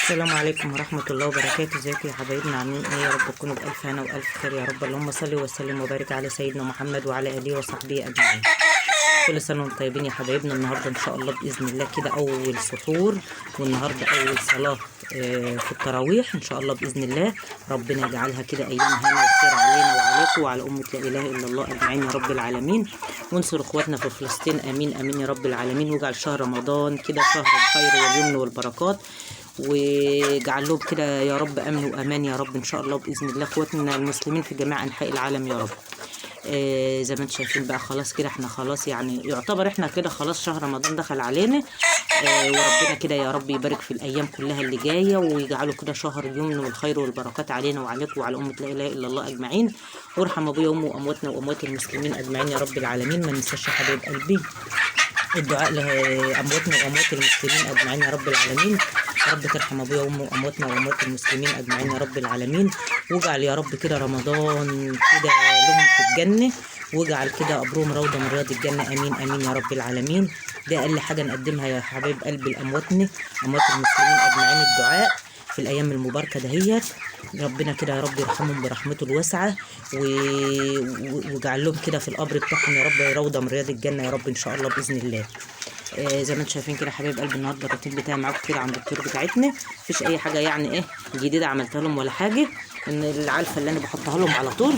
السلام عليكم ورحمة الله وبركاته. ازيكم يا حبايبنا؟ عاملين ايه؟ يا رب تكونوا بألف هنا وألف خير يا رب. اللهم صل وسلم وبارك على سيدنا محمد وعلى آله وصحبه أجمعين. كل سنة وانتم طيبين يا حبايبنا. النهارده إن شاء الله بإذن الله كده أول سحور، والنهارده أول صلاة في التراويح إن شاء الله بإذن الله. ربنا يجعلها كده أيام هنا وخير علينا وعليكم وعلى أمة لا إله إلا الله أجمعين يا رب العالمين. وانصر إخواتنا في فلسطين، آمين آمين يا رب العالمين. واجعل شهر رمضان كده شهر الخير واليمن والبركات، واجعل لهم كده يا رب امن وامان يا رب ان شاء الله باذن الله. اخواتنا المسلمين في جميع انحاء العالم يا رب. زي ما انتم شايفين بقى خلاص كده احنا خلاص يعني يعتبر احنا كده خلاص شهر رمضان دخل علينا. وربنا كده يا رب يبارك في الايام كلها اللي جايه، ويجعله كده شهر اليمن والخير والبركات علينا وعليكم وعلى امه لا اله الا الله اجمعين. وارحم ابويا وامي وامواتنا واموات المسلمين اجمعين يا رب العالمين. ما ننساش يا حبايب قلبي الدعاء لأمواتنا وأموات المسلمين أجمعين يا رب العالمين. يا رب ترحم أبويا وأمي وأمواتنا وأموات المسلمين أجمعين يا رب العالمين. واجعل يا رب كده رمضان كده لهم في الجنة، واجعل كده قبرهم روضة من رياض الجنة، آمين آمين يا رب العالمين. ده أقل حاجة نقدمها يا حبايب قلبي لأمواتنا أموات المسلمين أجمعين، الدعاء في الأيام المباركة دهيت. ربنا كده يا رب يرحمهم برحمته الواسعة، ويجعل لهم كده في القبر بتاعهم يا رب روضة من رياض الجنة يا رب إن شاء الله بإذن الله. زي ما انتم شايفين كده حبايب قلبي النهارده الروتين بتاعي معاكم كده عند الدكتور بتاعتنا. مفيش أي حاجة يعني إيه جديدة عملتها لهم ولا حاجة، إن العلفة اللي أنا بحطها لهم على طول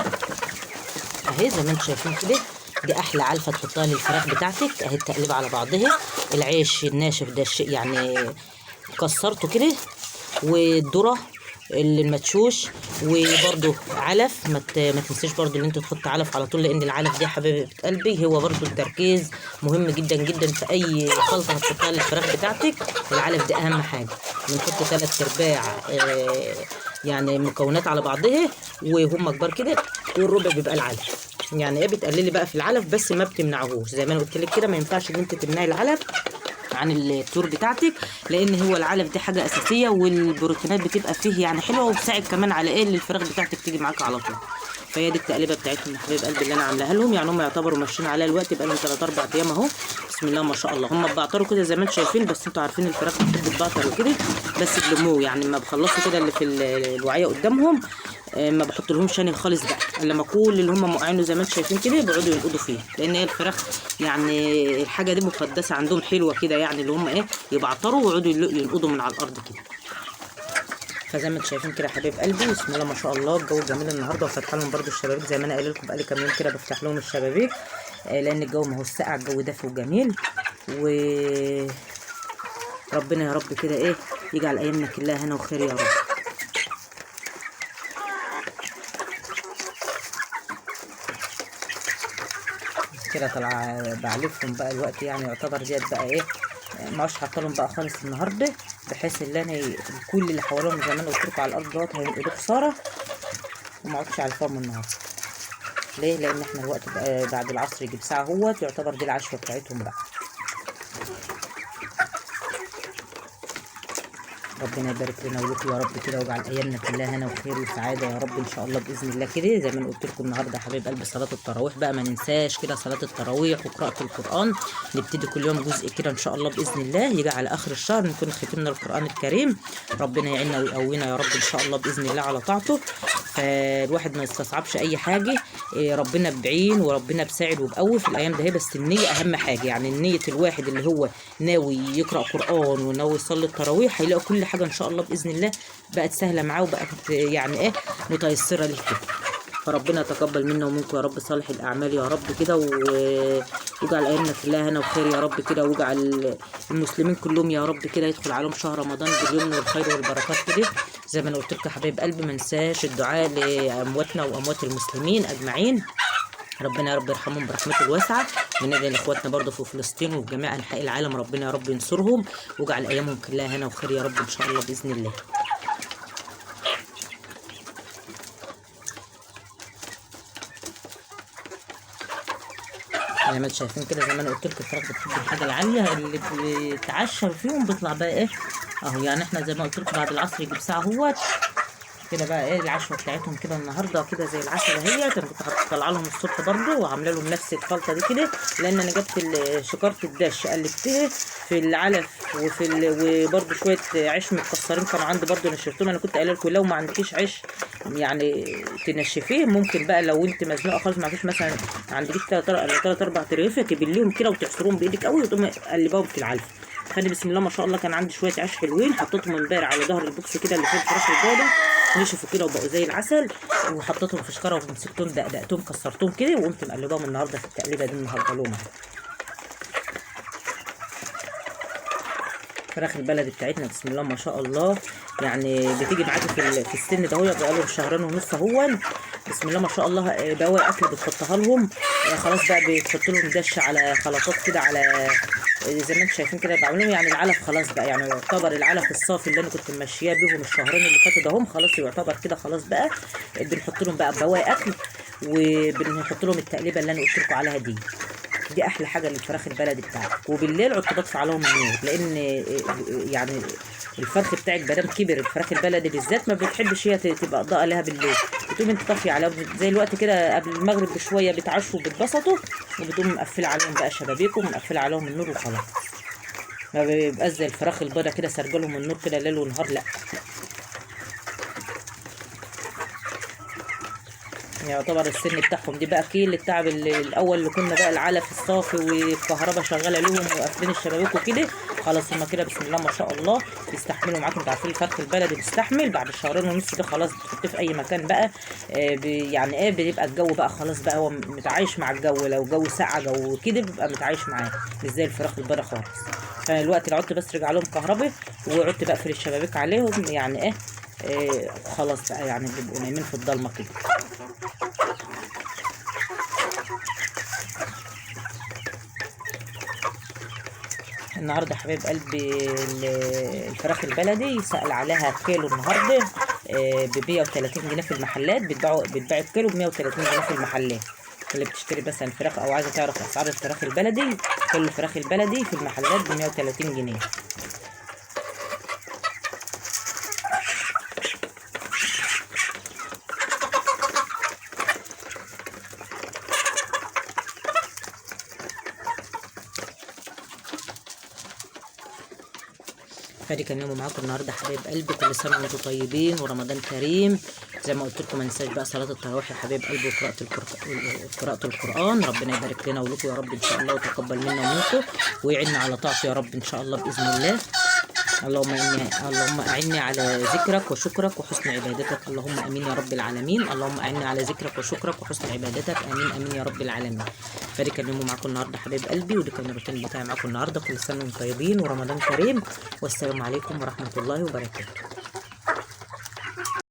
أهي زي ما انتم شايفين كده. دي أحلى علفة تحطها للفراخ بتاعتك أهي، التقليبة على بعضها. العيش الناشف ده الشيء يعني كسرته كده، والذره اللي المدشوش، وبرده علف. ما تنسيش برده اللي انت تحط علف على طول، لان العلف دي يا حبيبه قلبي هو برده التركيز مهم جدا جدا في اي خلطه هتحطها للفراخ بتاعتك. العلف دي اهم حاجه. بنحط 3/4 يعني مكونات على بعضها وهم كبار كده، والربع بيبقى العلف. يعني ايه بتقللي بقى في العلف بس ما بتمنعهوش، زي ما انا قلت لك كده ما ينفعش ان انت تمنعي العلف عن الطيور بتاعتك، لان هو العلف دي حاجه اساسيه، والبروتينات بتبقى فيه يعني حلوه، وبتساعد كمان على ايه الفراخ بتاعتك تيجي معاك على طول. فهي دي التقليبه بتاعتهم يا حبايب قلبي اللي انا عاملاها لهم. يعني هم يعتبروا ماشيين عليها الوقت بقى لهم 3-4 ايام اهو، بسم الله ما شاء الله. هم بيعطروا كده زي ما انتم شايفين، بس انتوا عارفين الفراخ بتحب تبعتر وكده، بس بلموه يعني ما بخلصوا كده اللي في الوعيه قدامهم ما بحط لهمش شاني خالص بقى، لما كل اللي هم موقعينه زي ما انتم شايفين كده بيقعدوا ينقضوا فيه، لان هي الفراخ يعني الحاجه دي مقدسه عندهم حلوه كده، يعني اللي هم ايه يبعتروا ويقعدوا ينقضوا من على الارض كده. فزي ما انتم شايفين كده يا حبايب قلبي بسم الله ما شاء الله الجو جميل النهارده، وفاتحه لهم برده الشبابيك زي ما انا قايله لكم بقالي كام يوم كده بفتح لهم الشبابيك، لان الجو ما هو ساقع، الجو دافي وجميل. و ربنا يا رب كده ايه يجعل ايامنا كلها هنا وخير يا رب. كده طالعه بعلفهم بقى الوقت، يعني يعتبر ديت بقى ايه ما عادش حاطه لهم بقى خالص النهارده، بحيث ان انا كل اللي حواليهم زي ما انا قلت لكم على الارض دوت هينقلوا خساره، وما عادش عارفاهم النهارده. ليه؟ لان احنا الوقت بقى بعد العصر يجي بساعه اهوت، يعتبر دي العشوه بتاعتهم بقى. ربنا يبارك لنا ولكم يا رب كده، ويجعل ايامنا كلها هنا وخير وسعاده يا رب ان شاء الله باذن الله كده. زي ما انا قلت لكم النهارده يا حبايب قلبي صلاه التراويح بقى، ما ننساش كده صلاه التراويح وقراءه القران. نبتدي كل يوم جزء كده ان شاء الله باذن الله، يجي على اخر الشهر نكون ختمنا القران الكريم. ربنا يعيننا ويقوينا يا رب ان شاء الله باذن الله على طاعته. فالواحد ما يستصعبش اي حاجه، ربنا بعين وربنا بساعد وبقوي في الايام ده، بس النيه اهم حاجه. يعني النيه الواحد اللي هو ناوي يقرا قران وناوي يصلي التراويح هيلاقي كل حاجه ان شاء الله باذن الله بقت سهله معاه، وبقت يعني ايه متيسره ليه كده. فربنا يتقبل منا ومنكم يا رب صالح الاعمال يا رب كده، ويجعل ايامنا كلها هنا وخير يا رب كده، ويجعل المسلمين كلهم يا رب كده يدخل عليهم شهر رمضان باليمن والخير والبركات كده. زي ما انا قلت لكم يا حبايب قلبي ما ننساش الدعاء لامواتنا واموات المسلمين اجمعين. ربنا يا رب يرحمهم برحمته الواسعه. وندعي لاخواتنا برضه في فلسطين وفي جميع انحاء العالم، ربنا يا رب ينصرهم ويجعل ايامهم كلها هنا وخير يا رب ان شاء الله باذن الله. زي ما انتم شايفين كده زي ما انا قلت لكم الفراخ بتحب الحاجه العاليه، اللي بيتعشى فيهم بيطلع بقى ايه اهو. يعني احنا زي ما قلت لكم بعد العصر يجي بساعه اهوت كده بقى ايه العشوه بتاعتهم كده النهارده كده زي العسل اهيت. انا كنت طالعه لهم الصبح برده وعامله لهم نفس الخلطه دي كده، لان انا جبت شكاره الدش قلبتها في العلف وبرده شويه عيش متكسرين كانوا عندي برده نشفتهم. انا كنت قايله لكم لو ما عندكيش عيش يعني تنشفيه، ممكن بقى لو انت مزنوقه خالص ما فيش مثلا ما عندكيش 3 4 ترغيفه تبليهم كده وتعصروهم بايدك قوي وتقومي قلباهم في العلف. خلي بسم الله ما شاء الله كان عندي شويه عيش حلوين حطيتهم امبارح على ظهر البوكس كده اللي فيه الفراخ البيضاء، نشفوا كده وبقوا زي العسل، وحطيتهم في شكاره ومسكتهم دقدقتهم كسرتهم كده وقمت مقلباهم النهارده في التقليبه دي النهارده لهم. الفراخ البلدي بتاعتنا بسم الله ما شاء الله يعني بتيجي معاكي في السن ده، هو بقى لهم شهرين ونص اهو بسم الله ما شاء الله. بواقي اكل بتحطها لهم خلاص بقى بتحط لهم دش على خلطات كده على زي ما انتم شايفين كده بعمل لهم يعني العلف خلاص بقى، يعني يعتبر العلف الصافي اللي انا كنت ماشياه بيهم الشهرين اللي فاتوا دهم خلاص يعتبر كده خلاص بقى. بنحط لهم بقى بواقي اكل وبنحط لهم التقليبه اللي انا قلت لكم عليها دي احلى حاجه للفراخ البلدي بتاعتك. وبالليل عدت بدفع عليهم النور، لان يعني الفرخ بتاعك مادام كبر الفراخ البلدي بالذات ما بتحبش هي تبقى اضاءه لها بالليل، بتقوم انت طافيه عليهم زي الوقت كده قبل المغرب بشويه بيتعشوا وبيتبسطوا، وبتقوم مقفله عليهم بقى شبابيكم ومقفله عليهم النور وخلاص. ما بيبقاش زي الفراخ البيضاء كده سارجه لهم النور كده ليل ونهار، لا. يعتبر السن بتاعهم دي بقى كيل التعب الاول اللي كنا بقى العلف الصافي والكهرباء شغاله لهم وقافلين الشبابيك وكده خلاص هما كده بسم الله ما شاء الله بيستحملوا معاكم. انتوا عارفين الفرخ البلدي بيستحمل بعد شهرين ونص ده خلاص بتحطيه في اي مكان بقى يعني ايه بيبقى الجو بقى خلاص بقى هو متعايش مع الجو، لو جو ساقع جو كده بيبقى متعايش معاه مش زي الفراخ البيضاء خالص. فانا الوقت اللي عدت بس رجع لهم كهرباء وعدت بقفل الشبابيك عليهم يعني ايه خلاص بقى يعني بيبقوا نايمين في الضلمه كده. النهارده حبايب قلبي الفراخ البلدي سأل عليها كيلو النهارده ب 130 جنيه في المحلات، بتباع الكيلو ب 130 جنيه في المحلات. اللي بتشتري مثلا فراخ او عايزه تعرف اسعار الفراخ البلدي، كيلو الفراخ البلدي في المحلات ب 130 جنيه. فادي كان يوم معاكم النهارده حبايب قلبي، كل سنه وانتم طيبين ورمضان كريم. زي ما قلت لكم ما ننساش بقى صلاه التراويح يا حبايب قلبي وقراءه القران. ربنا يبارك لنا ولكم يا رب ان شاء الله وتقبل منا ومنكم ويعيننا على طاعته يا رب ان شاء الله باذن الله. اللهم اعني على ذكرك وشكرك وحسن عبادتك، اللهم امين يا رب العالمين. اللهم اعني على ذكرك وشكرك وحسن عبادتك، امين امين يا رب العالمين. فدي كان يوم معاكم النهارده حبايب قلبي، ودي كان الروتين بتاعي معاكم النهارده. كل سنه وانتم طيبين ورمضان كريم، والسلام عليكم ورحمه الله وبركاته.